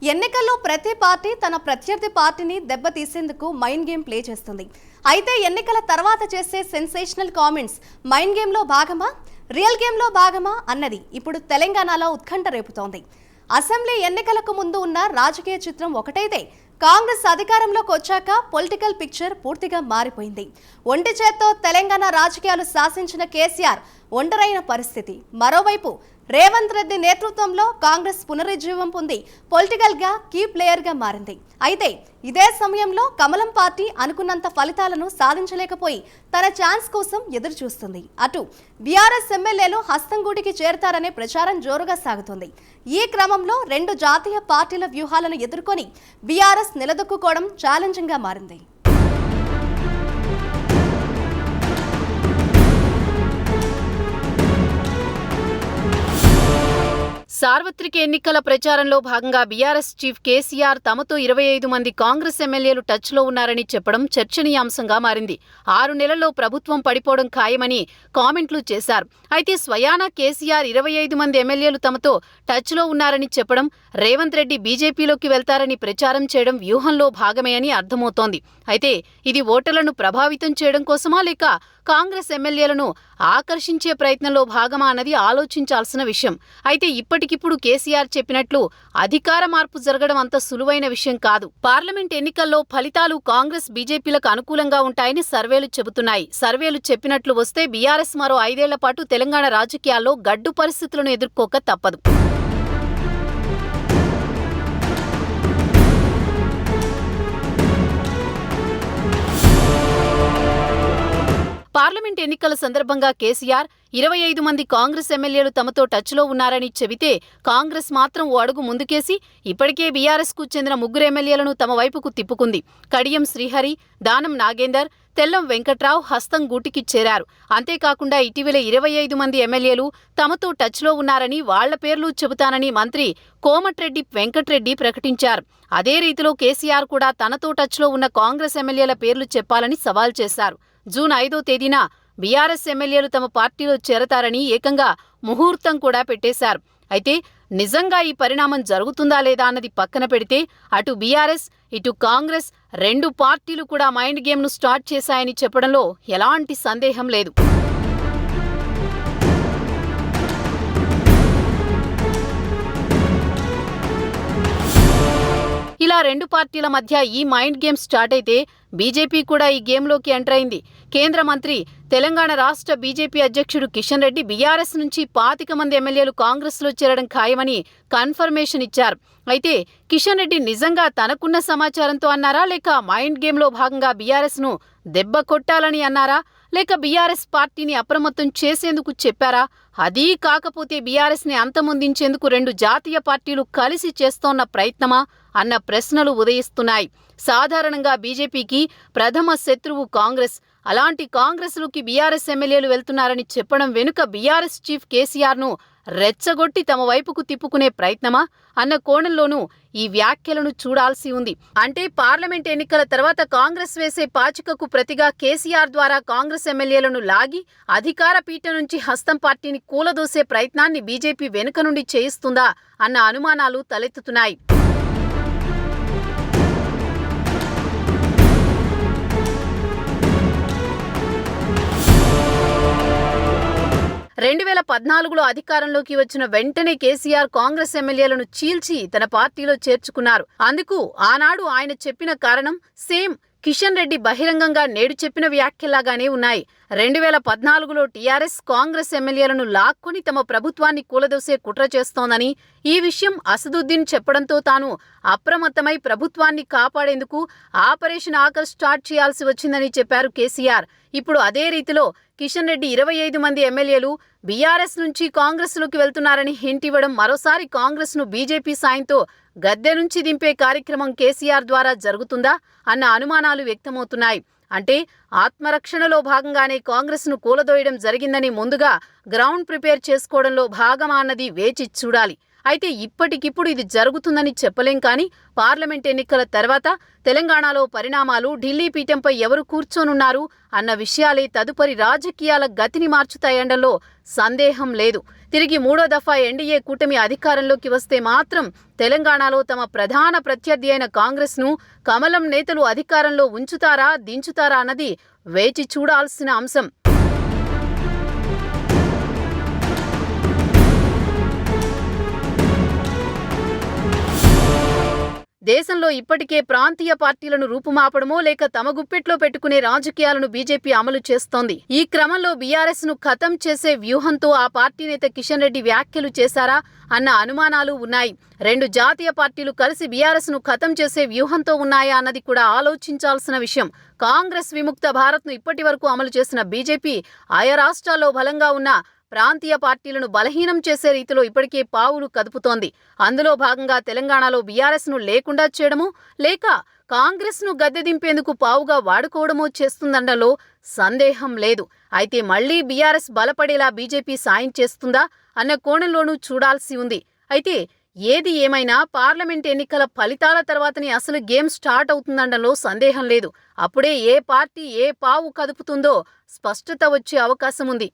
ఎన్నికల్లో ప్రతి పార్టీ తన ప్రత్యర్థి పార్టీని దెబ్బతీసేందుకు మైండ్ గేమ్ ప్లే చేస్తుంది. అయితే ఎన్నికల తర్వాత చేసే సెన్సేషనల్ కామెంట్స్ మైండ్ గేమ్లో భాగమా, రియల్ గేమ్లో భాగమా అన్నది ఇప్పుడు తెలంగాణలో ఉత్కంఠ రేపుతోంది. అసెంబ్లీ ఎన్నికలకు ముందు ఉన్న రాజకీయ చిత్రం ఒకటైతే కాంగ్రెస్ అధికారంలోకి వచ్చాక పొలిటికల్ పిక్చర్ పూర్తిగా మారిపోయింది. ఒంటి చేత్తో తెలంగాణ రాజకీయాలు శాసించిన కేసీఆర్ ఒంటరైన పరిస్థితి. మరోవైపు రేవంత్ రెడ్డి నేతృత్వంలో కాంగ్రెస్ పునరుజ్జీవం పొంది పొలిటికల్ గా కీ ప్లేయర్ గా మారింది. అయితే ఇదే సమయంలో కమలం పార్టీ అనుకున్నంత ఫలితాలను సాధించలేకపోయి తన ఛాన్స్ కోసం ఎదురు చూస్తుంది. అటు బీఆర్ఎస్ ఎమ్మెల్యేలు హస్తంగూటికి చేరతారనే ప్రచారం జోరుగా సాగుతుంది. ఈ క్రమంలో రెండు జాతీయ పార్టీల వ్యూహాలను ఎదుర్కొని బీఆర్ఎస్ నిలదొక్కుకోవడం ఛాలెంజింగ్ గా మారింది. సార్వత్రిక ఎన్నికల ప్రచారంలో భాగంగా బీఆర్ఎస్ చీఫ్ కేసీఆర్ తమతో 25 మంది కాంగ్రెస్ ఎమ్మెల్యేలు టచ్లో ఉన్నారని చెప్పడం చర్చనీయాంశంగా మారింది. 6 నెలల్లో ప్రభుత్వం పడిపోవడం ఖాయమని కామెంట్లు చేశారు. అయితే స్వయానా కేసీఆర్ 25 మంది ఎమ్మెల్యేలు తమతో టచ్లో ఉన్నారని చెప్పడం, రేవంత్ రెడ్డి బీజేపీలోకి వెళ్తారని ప్రచారం చేయడం వ్యూహంలో భాగమే అని అర్థమవుతోంది. అయితే ఇది ఓటర్లను ప్రభావితం చేయడం కోసమా, లేక కాంగ్రెస్ ఎమ్మెల్యేలను ఆకర్షించే ప్రయత్నంలో భాగమా అన్నది ఆలోచించాల్సిన విషయం. అయితే ఇప్పటికిప్పుడు కేసీఆర్ చెప్పినట్లు అధికార మార్పు జరగడం అంత సులువైన విషయం కాదు. పార్లమెంట్ ఎన్నికల్లో ఫలితాలు కాంగ్రెస్ బీజేపీలకు అనుకూలంగా ఉంటాయని సర్వేలు చెబుతున్నాయి. సర్వేలు చెప్పినట్లు వస్తే బీఆర్ఎస్ మరో 5 ఏళ్ల పాటు తెలంగాణ రాజకీయాల్లో గడ్డు పరిస్థితులను ఎదుర్కోక తప్పదు. పార్లమెంట్ ఎన్నికల సందర్భంగా కేసీఆర్ 25 మంది కాంగ్రెస్ ఎమ్మెల్యేలు తమతో టచ్లో ఉన్నారని చెబితే, కాంగ్రెస్ మాత్రం ఓ అడుగు ముందుకేసి ఇప్పటికే బీఆర్ఎస్కు చెందిన 3 ఎమ్మెల్యేలను తమ వైపుకు తిప్పుకుంది. కడియం శ్రీహరి, దానం నాగేందర్, తెల్లం వెంకట్రావు హస్తం గూటికి చేరారు. అంతేకాకుండా ఇటీవల 25 మంది ఎమ్మెల్యేలు తమతో టచ్లో ఉన్నారని, వాళ్ల పేర్లు చెబుతానని మంత్రి కోమటిరెడ్డి వెంకట్రెడ్డి ప్రకటించారు. అదే రీతిలో కేసీఆర్ కూడా తనతో టచ్లో ఉన్న కాంగ్రెస్ ఎమ్మెల్యేల పేర్లు చెప్పాలని సవాల్ చేశారు. జూన్ 5వ తేదీన బీఆర్ఎస్ ఎమ్మెల్యేలు తమ పార్టీలో చేరతారని ఏకంగా ముహూర్తం కూడా పెట్టేశారు. అయితే నిజంగా ఈ పరిణామం జరుగుతుందా లేదా అన్నది పక్కన పెడితే, అటు బీఆర్ఎస్ ఇటు కాంగ్రెస్ రెండు పార్టీలు కూడా మైండ్ గేమ్ను స్టార్ట్ చేశాయని చెప్పడంలో ఎలాంటి సందేహం లేదు. ఇలా రెండు పార్టీల మధ్య ఈ మైండ్ గేమ్ స్టార్ట్ అయితే బీజేపీ కూడా ఈ గేమ్లోకి ఎంటర్ అయింది. కేంద్ర మంత్రి, తెలంగాణ రాష్ట్ర బీజేపీ అధ్యక్షుడు కిషన్ రెడ్డి బీఆర్ఎస్ నుంచి 25 మంది ఎమ్మెల్యేలు కాంగ్రెస్లో చేరడం ఖాయమని కన్ఫర్మేషన్ ఇచ్చారు. అయితే కిషన్ రెడ్డి నిజంగా తనకున్న సమాచారంతో అన్నారా, లేక మైండ్ గేమ్లో భాగంగా బీఆర్ఎస్ను దెబ్బ కొట్టాలని అన్నారా, లేక బీఆర్ఎస్ పార్టీని అప్రమత్తం చేసేందుకు చెప్పారా? అదీ కాకపోతే బీఆర్ఎస్ని అంతమొందించేందుకు రెండు జాతీయ పార్టీలు కలిసి చేస్తోన్న ప్రయత్నమా అన్న ప్రశ్నలు ఉదయిస్తున్నాయి. సాధారణంగా బీజేపీకి ప్రథమ శత్రువు కాంగ్రెస్. అలాంటి కాంగ్రెస్లోకి బీఆర్ఎస్ ఎమ్మెల్యేలు వెళ్తున్నారని చెప్పడం వెనుక బీఆర్ఎస్ చీఫ్ కేసీఆర్ను రెచ్చగొట్టి తమ వైపుకు తిప్పుకునే ప్రయత్నమా అన్న కోణంలోనూ ఈ వ్యాఖ్యలను చూడాల్సి ఉంది. అంటే పార్లమెంట్ ఎన్నికల తర్వాత కాంగ్రెస్ వేసే పాచికకు ప్రతిగా కేసీఆర్ ద్వారా కాంగ్రెస్ ఎమ్మెల్యేలను లాగి అధికార పీఠం నుంచి హస్తం పార్టీని కూలదోసే ప్రయత్నాన్ని బీజేపీ వెనుక నుండి చేయిస్తుందా అన్న అనుమానాలు తలెత్తుతున్నాయి. 2014లో అధికారంలోకి వచ్చిన వెంటనే కేసీఆర్ కాంగ్రెస్ ఎమ్మెల్యేలను చీల్చి తన పార్టీలో చేర్చుకున్నారు. అందుకు ఆనాడు ఆయన చెప్పిన కారణం సేమ్ కిషన్ రెడ్డి బహిరంగంగా నేడు చెప్పిన వ్యాఖ్యలాగానే ఉన్నాయి. 2014లో టీఆర్ఎస్ కాంగ్రెస్ ఎమ్మెల్యేలను లాక్కొని తమ ప్రభుత్వాన్ని కూలదోసే కుట్ర చేస్తోందని, ఈ విషయం అసదుద్దీన్ చెప్పడంతో తాను అప్రమత్తమై ప్రభుత్వాన్ని కాపాడేందుకు ఆపరేషన్ ఆకర్ స్టార్ట్ చేయాల్సి వచ్చిందని చెప్పారు కేసీఆర్. ఇప్పుడు అదే రీతిలో కిషన్ రెడ్డి 25 మంది ఎమ్మెల్యేలు బీఆర్ఎస్ నుంచి కాంగ్రెస్లోకి వెళ్తున్నారని హింట్ ఇవ్వడం మరోసారి కాంగ్రెస్ను బీజేపీ సాయంతో గద్దె నుంచి దింపే కార్యక్రమం కేసీఆర్ ద్వారా జరుగుతుందా అన్న అనుమానాలు వ్యక్తమవుతున్నాయి. అంటే ఆత్మరక్షణలో భాగంగానే కాంగ్రెస్ను కూలదోయడం జరిగిందని ముందుగా గ్రౌండ్ ప్రిపేర్ చేసుకోవడంలో భాగమా అన్నది వేచి చూడాలి. అయితే ఇప్పటికిప్పుడు ఇది జరుగుతుందని చెప్పలేం. కానీ పార్లమెంట్ ఎన్నికల తర్వాత తెలంగాణలో పరిణామాలు, ఢిల్లీ పీఠంపై ఎవరు కూర్చోనున్నారు అన్న విషయాలే తదుపరి రాజకీయాల గతిని మార్చుతాయనడంలో సందేహం లేదు. తిరిగి మూడో దఫా ఎన్డీఏ కూటమి అధికారంలోకి వస్తే మాత్రం తెలంగాణలో తమ ప్రధాన ప్రత్యర్థి అయిన కాంగ్రెస్ను కమలం నేతలు అధికారంలో ఉంచుతారా దించుతారా అన్నది వేచి చూడాల్సిన అంశం. దేశంలో ఇప్పటికే ప్రాంతీయ పార్టీలను రూపుమాపడమో లేక తమ గుప్పెట్లో పెట్టుకునే రాజకీయాలను బీజేపీ అమలు చేస్తోంది. ఈ క్రమంలో బీఆర్ఎస్ ను ఖతం చేసే వ్యూహంతో ఆ పార్టీ నేత కిషన్ రెడ్డి వ్యాఖ్యలు చేశారా అన్న అనుమానాలు ఉన్నాయి. రెండు జాతీయ పార్టీలు కలిసి బీఆర్ఎస్ ను ఖతం చేసే వ్యూహంతో ఉన్నాయా అన్నది కూడా ఆలోచించాల్సిన విషయం. కాంగ్రెస్ విముక్త భారత్ ను ఇప్పటి వరకు అమలు చేసిన బీజేపీ ఆయా రాష్ట్రాల్లో బలంగా ఉన్న ప్రాంతీయ పార్టీలను బలహీనం చేసే రీతిలో ఇప్పటికే పావులు కదుపుతోంది. అందులో భాగంగా తెలంగాణలో బీఆర్ఎస్ ను లేకుండా చేయడమో లేక కాంగ్రెస్ ను గద్దె దింపేందుకు పావుగా వాడుకోవడమో చేస్తుందనడంలో సందేహం లేదు. అయితే మళ్లీ బీఆర్ఎస్ బలపడేలా బీజేపీ సాయం చేస్తుందా అన్న కోణంలోనూ చూడాల్సి ఉంది. అయితే ఏది ఏమైనా పార్లమెంట్ ఎన్నికల ఫలితాల తర్వాతనే అసలు గేమ్ స్టార్ట్ అవుతుందనడంలో సందేహం లేదు. అప్పుడే ఏ పార్టీ ఏ పావు కదుపుతుందో స్పష్టత వచ్చే అవకాశం ఉంది.